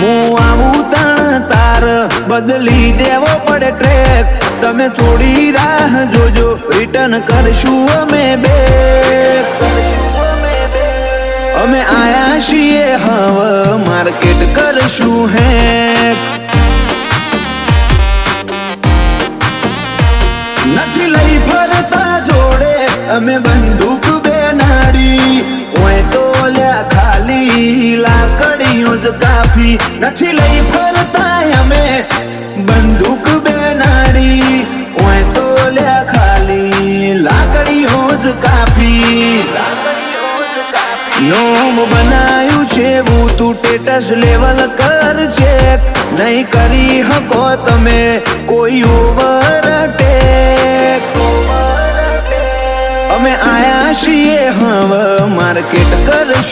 હું આવું તાણ તાર બદલી દેવો પડે ટ્રેક. તમે થોડી રાહ જોજો, રિટર્ન કરશું અમે બેક. અમે આયા છીએ હવે માર્કેટ કરશું હેક. નથી લઈ ફરતા જોડે અમે બંદૂક બેનાડી. ઓય તો લ્યા ખાલી લાકડીઓ જ કાફી. નથી લઈ ફરતા અમે બંદૂક બેનાડી. ઓય તો લ્યા ખાલી લાકડીઓ જ કાફી. નોમ બનાયું છે હું તું ટેટસ લેવલ કર ચેક. નહીં કરી હકો તમે કોઈ ઓવરટેક. અમે આયા છીએ હવે માર્કેટ કરશું.